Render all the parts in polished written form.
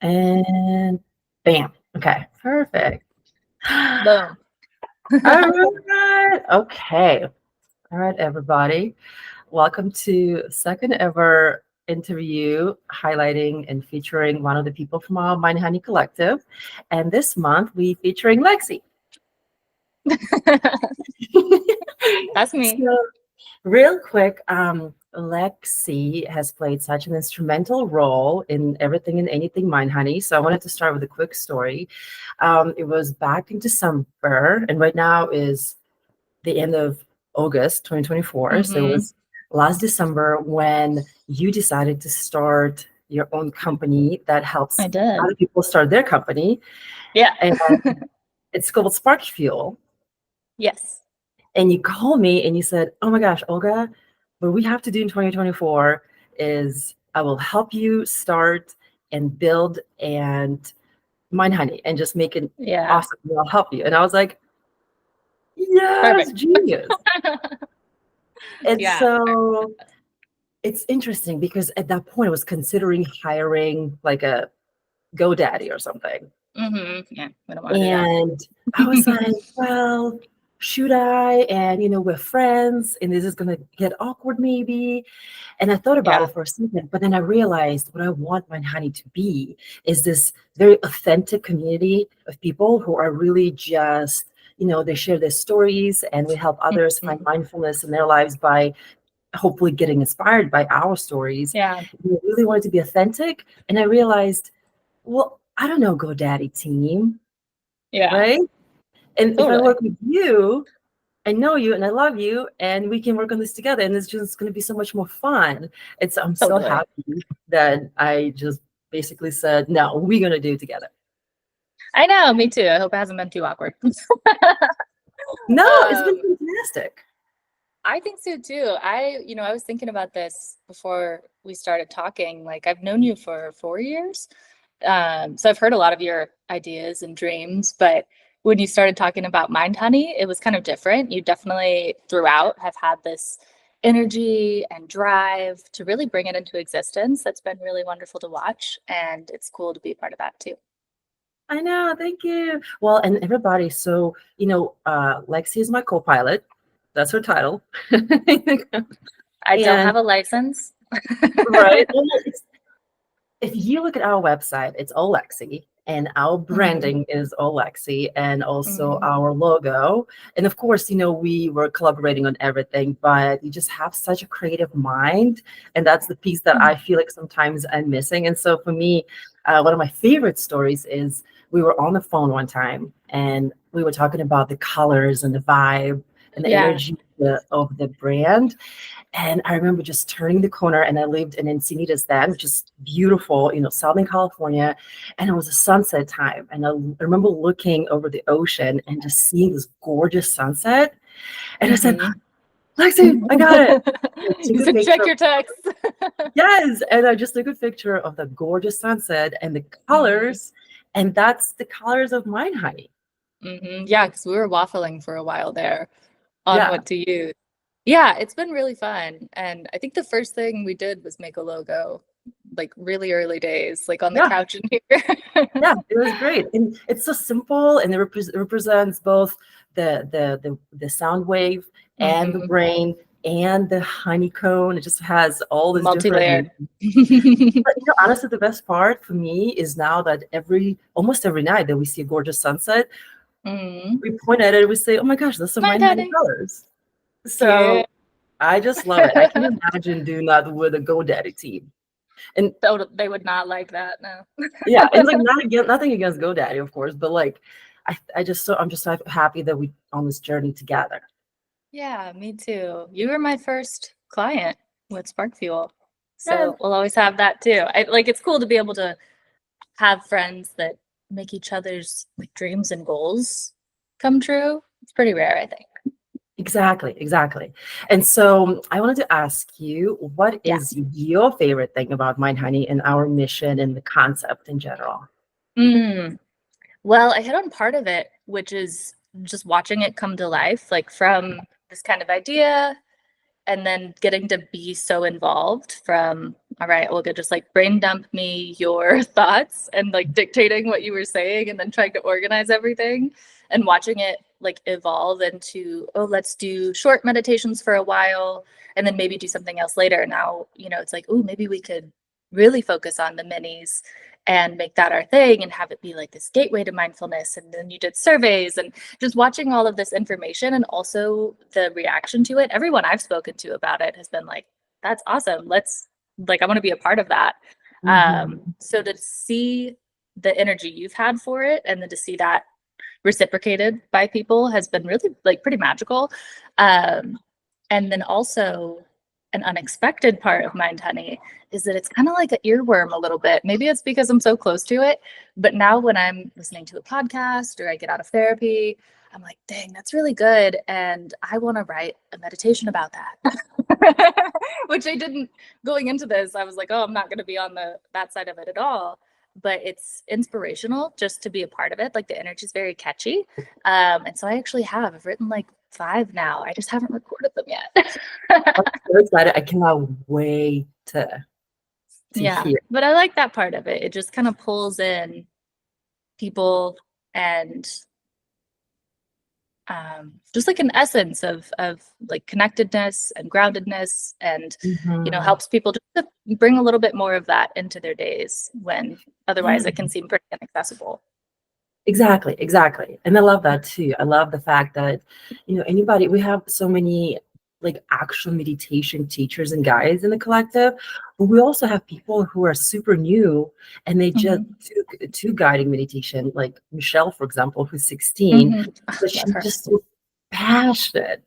And bam. Okay, perfect. Boom. All right. Okay. All right, everybody. Welcome to second ever interview highlighting and featuring one of the people from our Mind Honey Collective. And this month we featuring Lexi. That's me. So real quick, Lexi has played such an instrumental role in everything and anything Mind Honey. So I wanted to start with a quick story. It was back in December, and right now is the end of August 2024. So it Hmm. was last December when you decided to start your own company that helps I did. other people start their company. Yeah. And it's called Spark Fuel. Yes. And you called me and you said, "Oh my gosh, Olga, what we have to do in 2024 is I will help you start and build and mine honey and just make it Yeah. awesome. And I'll help you." And I was like, yes, Perfect. genius. And Yeah. so it's interesting because at that point I was considering hiring like a GoDaddy or something. Yeah. We don't want to do that. And I was like, well, should I? And we're friends and this is gonna get awkward maybe. And I thought about Yeah. it for a second, but then I realized what I want my honey to be is this very authentic community of people who are really just, they share their stories and we help others find Mhm. mindfulness in their lives by hopefully getting inspired by our stories. Yeah. We really wanted to be authentic. And I realized, well, I don't know GoDaddy team, Yeah. right? And if I Totally. work with you, I know you and I love you, and we can work on this together. And it's just going to be so much more fun. I'm so Totally. happy that I just basically said, no, we're going to do it together. I know. Me too. I hope it hasn't been too awkward. No, it's been um, fantastic. I think so too. I was thinking about this before we started talking. Like, I've known you for 4 years. So I've heard a lot of your ideas and dreams, but when you started talking about Mind Honey, it was kind of different. You definitely throughout have had this energy and drive to really bring it into existence. That's been really wonderful to watch, and it's cool to be a part of that too. I know. Thank you. Well, and everybody. So, Lexi is my co pilot. That's her title. I don't And have a license. right. Well, if you look at our website, it's Olexi, and our Mhm, branding is Olexi, and also mhm. our logo. And of course, we were collaborating on everything, but you just have such a creative mind. And that's the piece that I feel like sometimes I'm missing. And so for me, one of my favorite stories is we were on the phone one time and we were talking about the colors and the vibe and the Yeah. energy of the brand. And I remember just turning the corner, and I lived in Encinitas then, which is beautiful, Southern California. And it was a sunset time. And I remember looking over the ocean and just seeing this gorgeous sunset. And I said, Mhm. "Lexi, I got it." I took You a said check picture. your text. Yes. And I just took a picture of the gorgeous sunset and the Mhm. colors. And that's the colors of mine, honey. Yeah, because we were waffling for a while there on Yeah. what to use. Yeah, it's been really fun. And I think the first thing we did was make a logo, like really early days, like on the Yeah. couch in here. Yeah, it was great, and it's so simple, and it represents both the sound wave and the Hmm. brain and the honeycomb. It just has all these different Multi-layered. meanings. But honestly, the best part for me is now that almost every night that we see a gorgeous sunset, Hmm. we point at it and we say, "Oh my gosh, those are My mine honey daddy. colors." Cute. So I just love it. I can imagine doing that with a GoDaddy team. And They would not like that, no. yeah, and like nothing against GoDaddy, of course, but like I'm just so happy that we on this journey together. Yeah, me too. You were my first client with Spark Fuel. Yes. So we'll always have that too. It's cool to be able to have friends that make each other's like dreams and goals come true. It's pretty rare, I think. Exactly, exactly. And so I wanted to ask you, what Yeah. is your favorite thing about Mind Honey and our mission and the concept in general? Mm. Well, I hit on part of it, which is just watching it come to life, like from this kind of idea and then getting to be so involved from, all right, Olga, just like brain dump me your thoughts and like dictating what you were saying and then trying to organize everything and watching it like evolve into, oh, let's do short meditations for a while and then maybe do something else later. Now, it's like, oh, maybe we could really focus on the minis and make that our thing and have it be like this gateway to mindfulness. And then you did surveys and just watching all of this information and also the reaction to it. Everyone I've spoken to about it has been like, that's awesome. I want to be a part of that. Mhm. So to see the energy you've had for it and then to see that reciprocated by people has been really like pretty magical. And then also an unexpected part of Mind Honey is that it's kind of like an earworm a little bit. Maybe it's because I'm so close to it, but now when I'm listening to a podcast or I get out of therapy, I'm like, dang, that's really good. And I want to write a meditation about that. Which I didn't going into this. I was like, oh, I'm not going to be on that side of it at all. But it's inspirational just to be a part of it. Like the energy is very catchy. And so I've written like 5 now. I just haven't recorded them yet. I'm so excited. I cannot wait to Yeah, hear. but I like that part of it. It just kind of pulls in people and just like an essence of like connectedness and groundedness and Mhm. helps people just to bring a little bit more of that into their days when otherwise Yeah. it can seem pretty inaccessible. Exactly, exactly. And I love that too. I love the fact that, anybody, we have so many like actual meditation teachers and guides in the collective, but we also have people who are super new and they just Hmm. to guiding meditation, like Michelle, for example, who's 16, Hmm. but Love she's her. just so passionate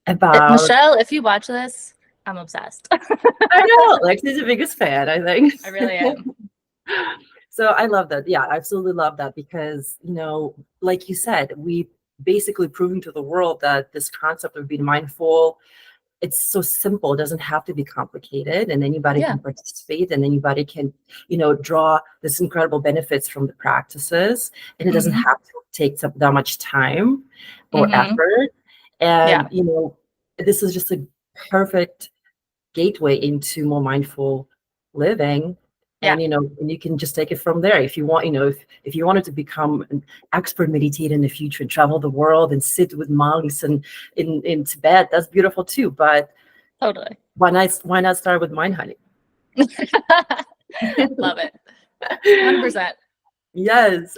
about, Michelle, if you watch this, I'm obsessed. I know, like she's the biggest fan, I think. I really am. So I love that. Yeah, I absolutely love that because, like you said, we basically proving to the world that this concept of being mindful, it's so simple. It doesn't have to be complicated and anybody Yeah. can participate and anybody can, draw this incredible benefits from the practices. And it doesn't Hmm. have to take that much time or Hmm. effort. Yeah. And, this is just a perfect gateway into more mindful living. Yeah. And you can just take it from there if you want. If you wanted to become an expert meditator in the future and travel the world and sit with monks and in Tibet, that's beautiful too, but Totally. why not start with mind honey? Love it. 100%. Yes.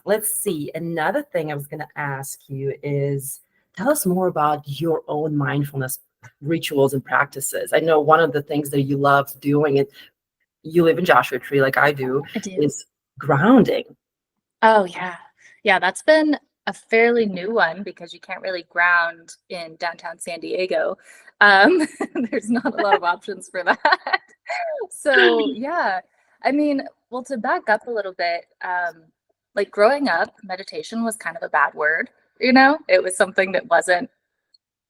Let's see, another thing I was going to ask you is, tell us more about your own mindfulness rituals and practices. I know one of the things that you love doing, and you live in Joshua Tree like I do, I do. is grounding. Oh, yeah. Yeah, that's been a fairly new one because you can't really ground in downtown San Diego. Um, there's not a lot of options for that. So, yeah, I mean, well, to back up a little bit, like growing up, meditation was kind of a bad word, It was something that wasn't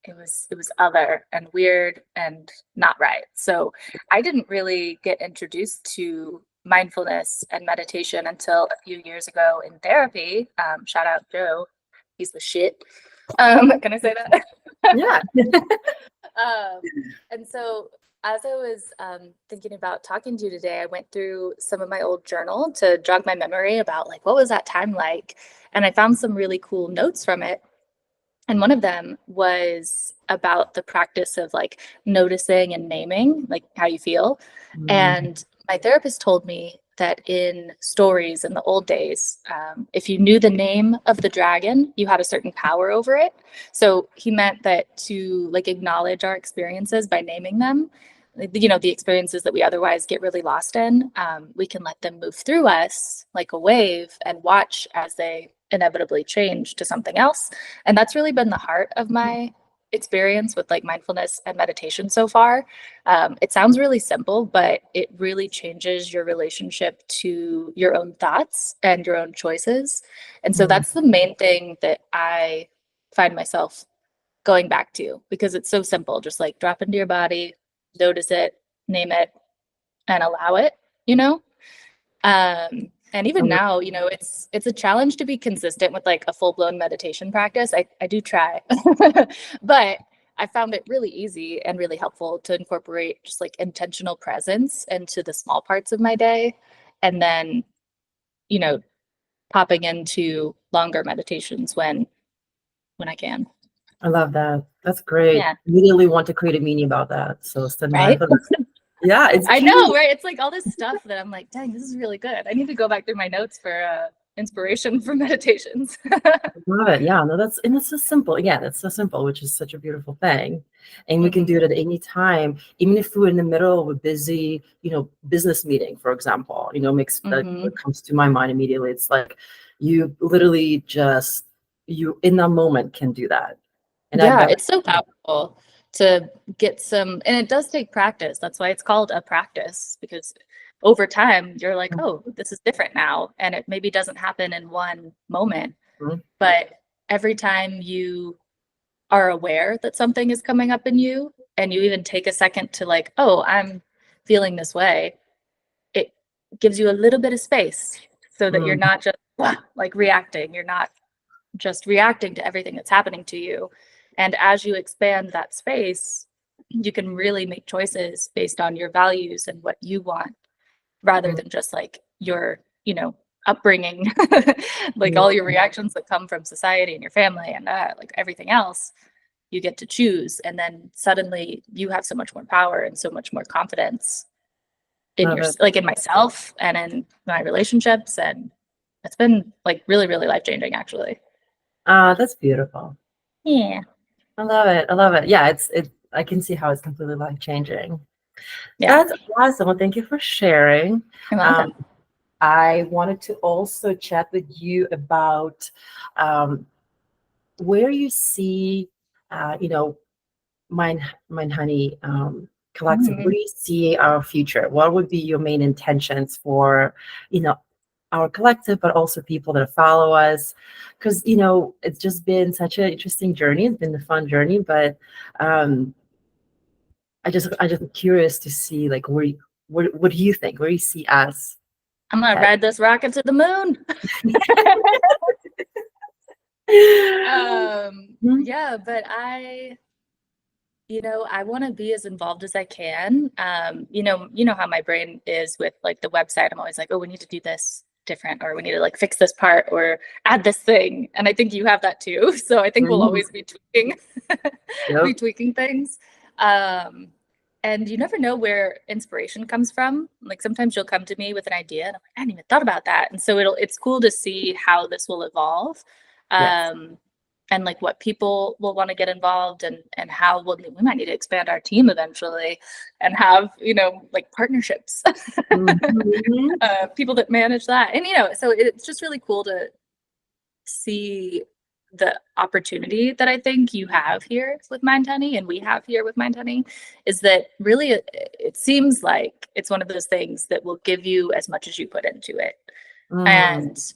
it was other and weird and not right. So I didn't really get introduced to mindfulness and meditation until a few years ago in therapy. Shout out Joe, he's the shit. Can I say that? Yeah. um, and so as I was thinking about talking to you today, I went through some of my old journal to jog my memory about like what was that time like, and I found some really cool notes from it. And one of them was about the practice of like noticing and naming, like how you feel. Mhm. And my therapist told me that in stories in the old days, if you knew the name of the dragon, you had a certain power over it. So he meant that to like acknowledge our experiences by naming them, the experiences that we otherwise get really lost in, we can let them move through us like a wave and watch as they inevitably change to something else. And that's really been the heart of my experience with like mindfulness and meditation so far. It sounds really simple, but it really changes your relationship to your own thoughts and your own choices. And so Mhm. that's the main thing that I find myself going back to because it's so simple. Just like drop into your body, notice it, name it, and allow it, you know? And even Um, now, it's a challenge to be consistent with like a full-blown meditation practice. I do try. But I found it really easy and really helpful to incorporate just like intentional presence into the small parts of my day. And then, you know, popping into longer meditations when I can. I love that. That's great. Yeah. Immediately want to create a meaning about that. So stand by Right. for that. Yeah, it's I key. know, right? It's like all this stuff that I'm like, dang, this is really good. I need to go back through my notes for inspiration for meditations. Love it. Yeah, no, and it's so simple. Again, it's so simple, which is such a beautiful thing. And we can do Mhm. it at any time, even if we're in the middle of a busy, business meeting, for example, makes that Mhm. what comes to my mind immediately. It's like you literally you in that moment can do that. And I Yeah, bet, it's so powerful to get some, and it does take practice. That's why it's called a practice, because over time you're like, oh, this is different now. And it maybe doesn't happen in one moment, Mhm. but every time you are aware that something is coming up in you and you even take a second to like, oh, I'm feeling this way, it gives you a little bit of space so that you're Mm, not just like reacting. You're not just reacting to everything that's happening to you. And as you expand that space, you can really make choices based on your values and what you want rather mm, than just like your, upbringing, like mm. all your reactions that come from society and your family and like everything else. You get to choose. And then suddenly you have so much more power and so much more confidence in Love your, it. like in myself and in my relationships. And it's been like really, really life changing, actually. That's beautiful. Yeah. I love it. I love it. Yeah, I can see how it's completely life changing. Yeah. That's awesome. Well, thank you for sharing. You're Um, welcome. I wanted to also chat with you about um, where you see, you know, Mine Honey Collective. Where Mhm. do you see our future? What would be your main intentions for, you know, our collective, but also people that follow us? Because it's just been such an interesting journey. It's been a fun journey, but um, I just curious to see like what do you think? Where do you see us? I'm gonna At? ride this rocket to the moon. Mhm. Yeah, but I want to be as involved as I can. You know how my brain is with like the website. I'm always like, oh, we need to do this different, or we need to like fix this part or add this thing. And I think you have that too. So I think we'll Mhm. always be tweaking, be Yep. tweaking things. Um, and you never know where inspiration comes from. Like sometimes you'll come to me with an idea and I'm like, I hadn't even thought about that. And so it's cool to see how this will evolve. Yes. Um, and like what people will want to get involved and how we might need to expand our team eventually and have like partnerships, Mhm. people that manage that. And so it's just really cool to see the opportunity that I think you have here with Mind Honey and we have here with Mind Honey is that really it seems like it's one of those things that will give you as much as you put into it. Mm. And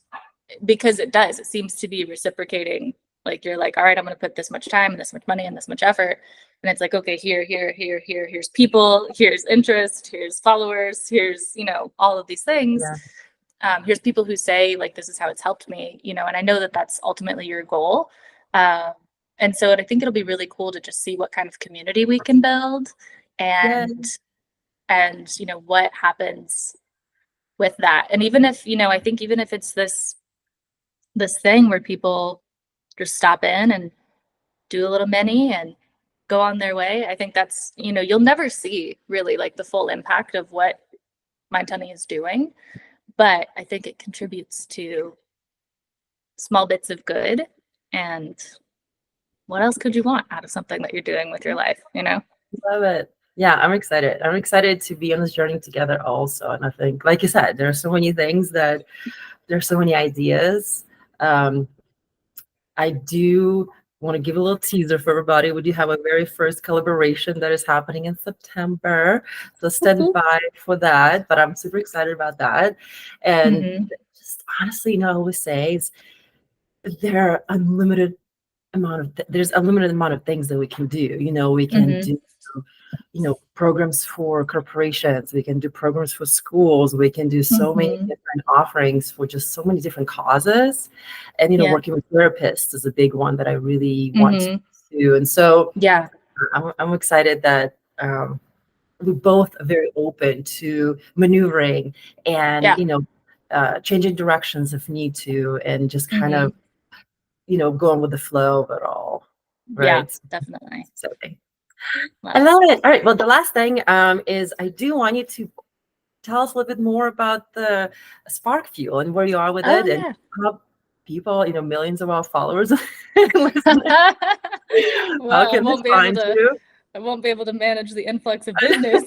because it seems to be reciprocating. Like you're like, all right, I'm going to put this much time and this much money and this much effort. And it's like, okay, here's people, here's interest, here's followers, here's, all of these things. Yeah. Here's people who say like, this is how it's helped me, and I know that that's ultimately your goal. Um, and so I think it'll be really cool to just see what kind of community we can build Yeah. and what happens with that. And even if, I think even if it's this thing where people just stop in and do a little mini and go on their way. I think that's, you'll never see really like the full impact of what Mind Honey is doing, but I think it contributes to small bits of good. And what else could you want out of something that you're doing with your life, Love it. Yeah, I'm excited. I'm excited to be on this journey together also. And I think, like you said, there's so many things there's so many ideas. Um, I do want to give a little teaser for everybody. We do have a very first collaboration that is happening in September. So stand by for that. But I'm super excited about that. And Mm-hmm. just honestly, I always say is there are there's a limited amount of things that we can do. We can Mm-hmm. do programs for corporations, we can do programs for schools, we can do so many Mm-hmm. different offerings for just so many different causes. And Yeah. working with therapists is a big one that I really want to Mm-hmm. do. And so Yeah. I'm excited that we both are very open to maneuvering and, Yeah. changing directions if need to, and just kind of, Hmm. going with the flow of it all. Yeah, Right. definitely. So okay. Love I it. love it. All right. Well, the last thing is I do want you to tell us a little bit more about the Spark Fuel and where you are with Oh it, and yeah. how people, millions of our followers listening, how Well, can they find you? I won't be able to manage the influx of business.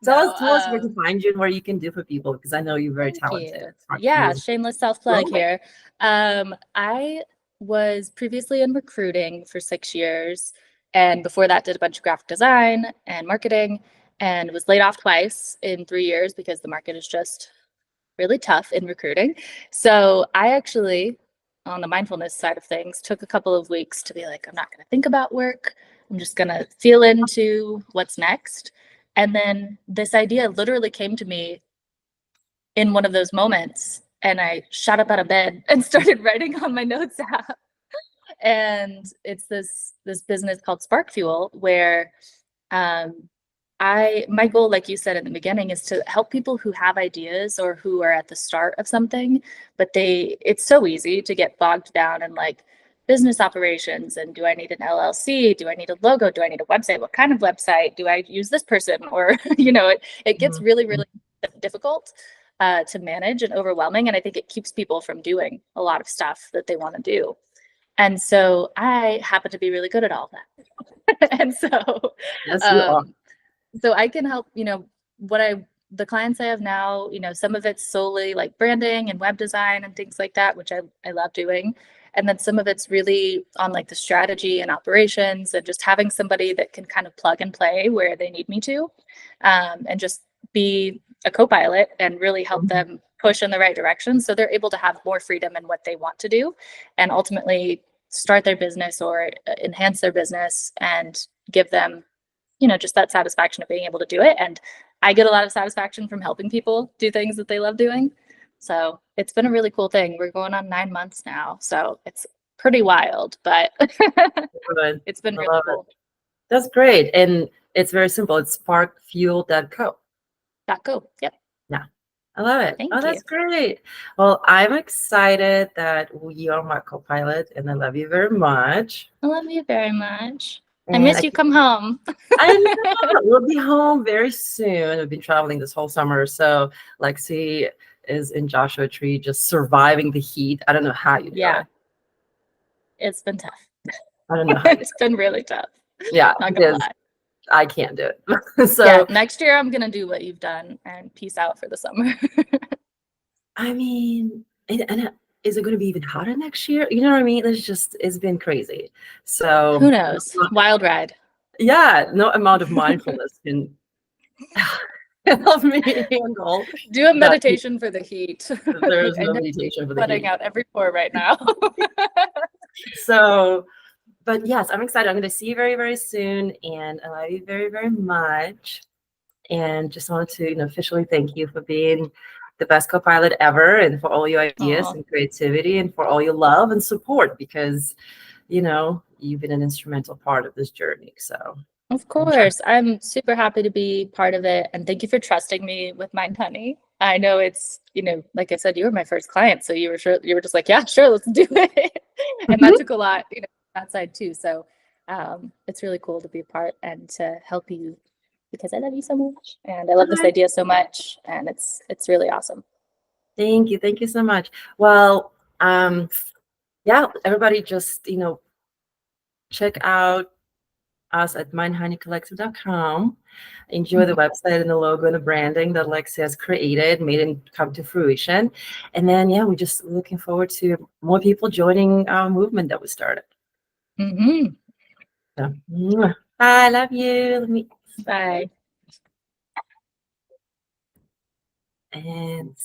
Tell No, us, tell us where to find you and what you can do for people, because I know you're very thank talented. you. Spark Yeah, Fuel is shameless self-plug growing. here. I was previously in recruiting for 6 years, and before that did a bunch of graphic design and marketing, and was laid off twice in 3 years because the market is just really tough in recruiting. So I actually, on the mindfulness side of things, took a couple of weeks to be like, I'm not going to think about work. I'm just going to feel into what's next. And then this idea literally came to me in one of those moments. And I shot up out of bed and started writing on my notes app. And it's this business called Spark Fuel, where um, my goal, like you said in the beginning, is to help people who have ideas or who are at the start of something, but it's so easy to get bogged down in like business operations and do I need an LLC? Do I need a logo? Do I need a website? What kind of website? Do I use this person? Or, it gets really, Mhm. really difficult to manage and overwhelming. And I think it keeps people from doing a lot of stuff that they want to do. And so I happen to be really good at all that. And Yes, you are. um, so I can help, the clients I have now, some of it's solely like branding and web design and things like that, which I love doing. And then some of it's really on like the strategy and operations and just having somebody that can kind of plug and play where they need me to, and just be a co-pilot and really help Mhm. them push in the right direction so they're able to have more freedom in what they want to do and ultimately start their business or enhance their business and give them just that satisfaction of being able to do it. And I get a lot of satisfaction from helping people do things that they love doing. So it's been a really cool thing. We're going on 9 months now. So it's pretty wild, but Good. it's been I really love it. cool. That's great. And it's very simple. It's sparkfuel.co. .co. Yep. Yeah. I love it. Oh, Thank you. that's great. Well, I'm excited that you are my co-pilot, and I love you very much. I love you very much. I And miss you. Come home. I know we'll be home very soon. We've been traveling this whole summer, so Lexi is in Joshua Tree, just surviving the heat. I don't know how you do Yeah, it. it's been tough. I don't know how you do It's been really tough. it. Yeah, Not gonna because lie. I can't do it. Yeah, So, next year I'm gonna do what you've done and peace out for the summer. I mean, is it going to be even hotter next year? You know what I mean? It's been crazy. Who So, knows? Wild ride. yeah, no amount of mindfulness can help me handle Do a that heat. meditation for the heat. There's I no know meditation for the sweating heat. out every pore right now. So, but yes, I'm excited. I'm going to see you very, very soon, and I love you very, very much. And just wanted to, officially thank you for being the best co-pilot ever, and for all your ideas Oh, and creativity, and for all your love and support, because you've been an instrumental part of this journey. So, of course. I'm super happy to be part of it. And thank you for trusting me with Mind Honey. I know it's, like I said, you were my first client. So you were just like, yeah, sure, let's do it. And that took a lot, that side too. So it's really cool to be a part and to help you because I love you so much. And I love this idea so much. And it's really awesome. thank you so much. Well, yeah, everybody just check out us at mindhoneycollective.com. Enjoy the Mhm. website and the logo and the branding that Lexi has created, made it come to fruition. And then, yeah, we're just looking forward to more people joining our movement that we started. Mhm. So, I love you. Let me, Bye. and